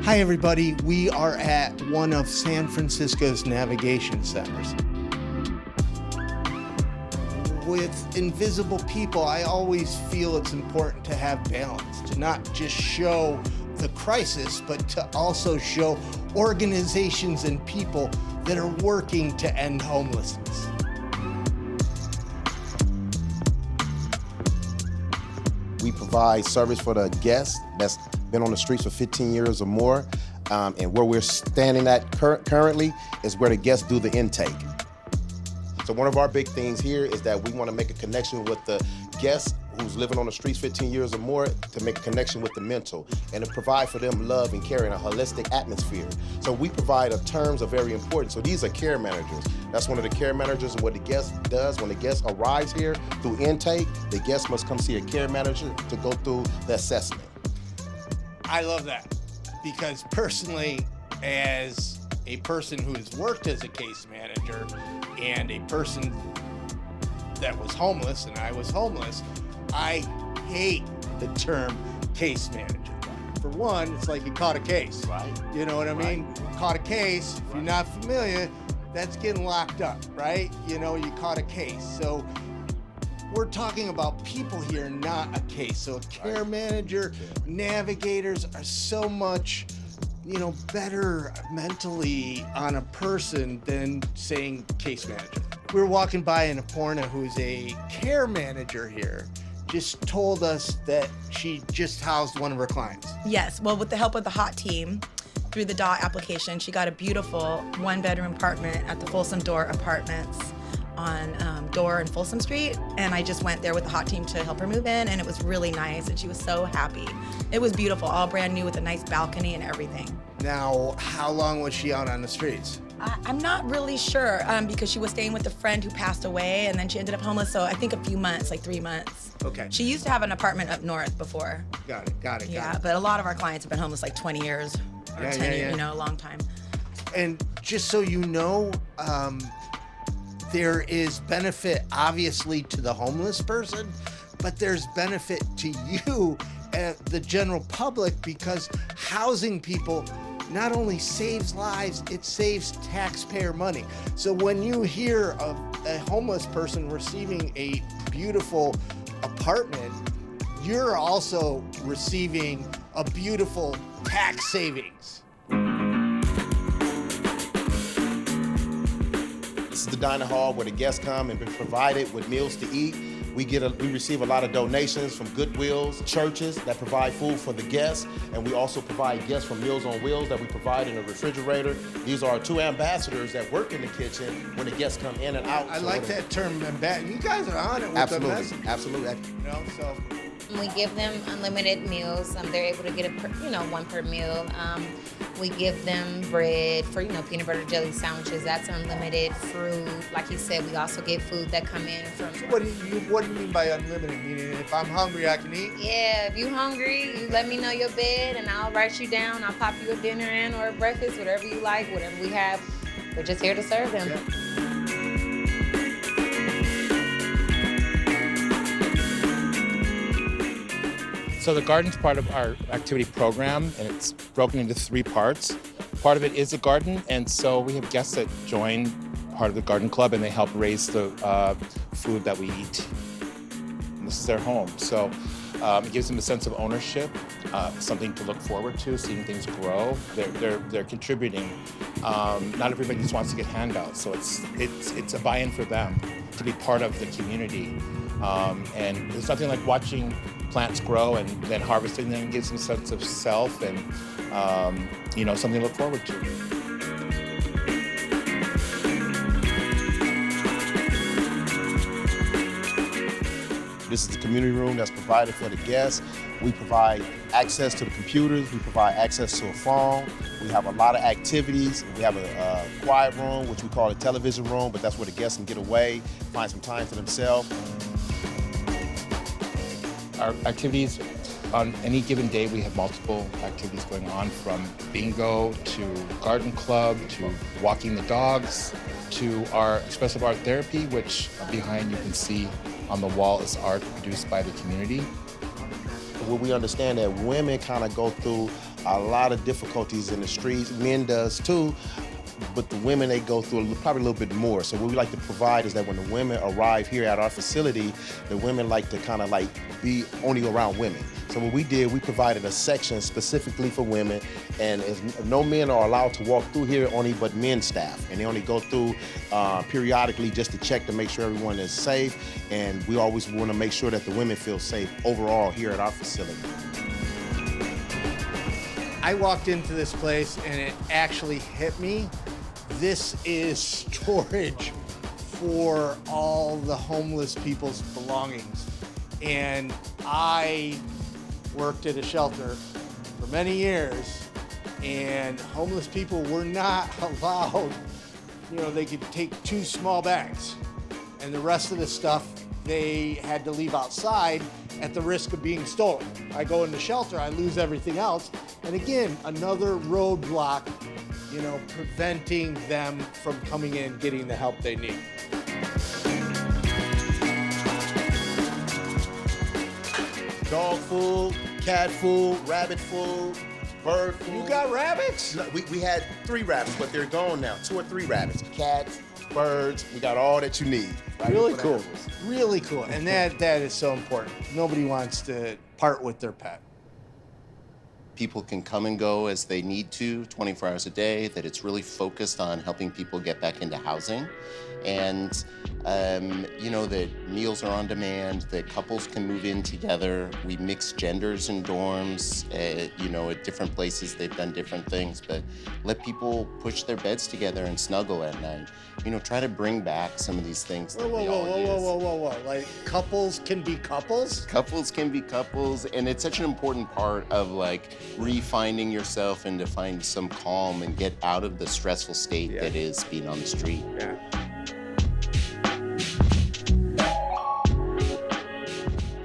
Hi, everybody. We are at one of San Francisco's navigation centers. With invisible people, I always feel it's important to have balance, to not just show the crisis, but to also show organizations and people that are working to end homelessness. We provide service for the guests that's been on the streets for 15 years or more. And where we're standing at currently is where the guests do the intake. So one of our big things here is that we want to make a connection with the guests who's living on the streets 15 years or more, to make a connection with the mental and to provide for them love and care in a holistic atmosphere. So we provide terms are very important. So these are care managers. That's one of the care managers, and what the guest does when the guest arrives here through intake, the guest must come see a care manager to go through the assessment. I love that because personally, as a person who has worked as a case manager and a person that was homeless, and I was homeless, I hate the term case manager. For one, it's like you caught a case. Right. You know what I mean? Right. Caught a case, if you're not familiar, that's getting locked up, right? You know, you caught a case. So we're talking about people here, not a case. So a care manager, navigators are so much, better mentally on a person than saying case manager. We were walking by, and Aparna, who's a care manager here, just told us that she just housed one of her clients. Yes, well, with the help of the HOT team, through the DAW application, she got a beautiful one-bedroom apartment at the Folsom Door Apartments on Door and Folsom Street, and I just went there with the HOT team to help her move in, and it was really nice, and she was so happy. It was beautiful, all brand new with a nice balcony and everything. Now, how long was she out on the streets? I'm not really sure because she was staying with a friend who passed away, and then she ended up homeless, so I think a few months, like 3 months. Okay. She used to have an apartment up north before. Got it. Yeah, but a lot of our clients have been homeless like 20 years or 10 years, a long time. And just so you know, there is benefit obviously to the homeless person, but there's benefit to you, the general public, because housing people not only saves lives, it saves taxpayer money. So when you hear of a homeless person receiving a beautiful apartment, you're also receiving a beautiful tax savings. This is the dining hall where the guests come and be provided with meals to eat. We receive a lot of donations from Goodwills, churches that provide food for the guests, and we also provide guests from Meals on Wheels that we provide in a refrigerator. These are our 2 ambassadors that work in the kitchen when the guests come in and out. I like that term, ambassador. You guys are on it with the message. Absolutely. So we give them unlimited meals. They're able to get one per meal. We give them bread for, peanut butter jelly sandwiches. That's unlimited. Fruit, like you said, we also get food that come in from. So what do you mean by unlimited? Meaning, if I'm hungry, I can eat? Yeah, if you're hungry, you let me know your bed, and I'll write you down. I'll pop you a dinner in or a breakfast, whatever you like, whatever we have. We're just here to serve them. Yeah. So the garden's part of our activity program, and it's broken into 3 parts. Part of it is a garden, and so we have guests that join part of the garden club, and they help raise the food that we eat. And this is their home, so it gives them a sense of ownership, something to look forward to, seeing things grow. They're contributing. Not everybody just wants to get handouts, so it's a buy-in for them to be part of the community. And there's nothing like watching plants grow and then harvesting them. It gives them a sense of self and something to look forward to. This is the community room that's provided for the guests. We provide access to the computers. We provide access to a phone. We have a lot of activities. We have a quiet room, which we call a television room, but that's where the guests can get away, find some time for themselves. Our activities, on any given day, we have multiple activities going on, from bingo to garden club to walking the dogs to our expressive art therapy, which behind you can see on the wall is art produced by the community. Well, we understand that women kind of go through a lot of difficulties in the streets. Men does too, but the women, they go through probably a little bit more. So what we like to provide is that when the women arrive here at our facility, the women like to kind of like be only around women. So what we did, we provided a section specifically for women, and no men are allowed to walk through here, only but men staff. And they only go through periodically just to check to make sure everyone is safe. And we always want to make sure that the women feel safe overall here at our facility. I walked into this place and it actually hit me. This is storage for all the homeless people's belongings. And I worked at a shelter for many years, and homeless people were not allowed, they could take 2 small bags, and the rest of the stuff they had to leave outside at the risk of being stolen. I go into shelter, I lose everything else, and again, another roadblock, preventing them from coming in, getting the help they need. Dog food, cat food, rabbit food, bird food. You got rabbits? No, we had 3 rabbits, but they're gone now. 2 or 3 rabbits. Cats, birds, we got all that you need. Right? Really cool. Really cool. And that is so important. Nobody wants to part with their pet. People can come and go as they need to, 24 hours a day, that it's really focused on helping people get back into housing. And, that meals are on demand, that couples can move in together. We mix genders in dorms, at different places they've done different things, but let people push their beds together and snuggle at night. Try to bring back some of these things that we all use. Whoa. Like couples can be couples? Couples can be couples, and it's such an important part of refinding yourself and to find some calm and get out of the stressful state that is being on the street. Yeah.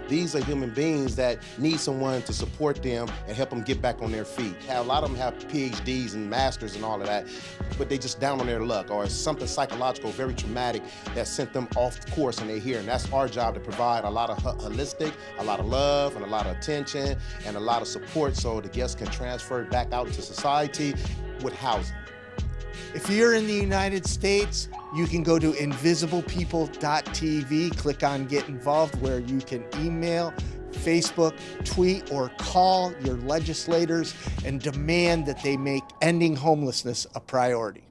These are human beings that need someone to support them and help them get back on their feet. A lot of them have PhDs and masters and all of that, but they just down on their luck, or it's something psychological, very traumatic that sent them off course and they're here. And that's our job, to provide a lot of holistic, a lot of love and a lot of attention and a lot of support so the guests can transfer back out into society with housing. If you're in the United States, you can go to invisiblepeople.tv, click on Get Involved, where you can email, Facebook, tweet, or call your legislators and demand that they make ending homelessness a priority.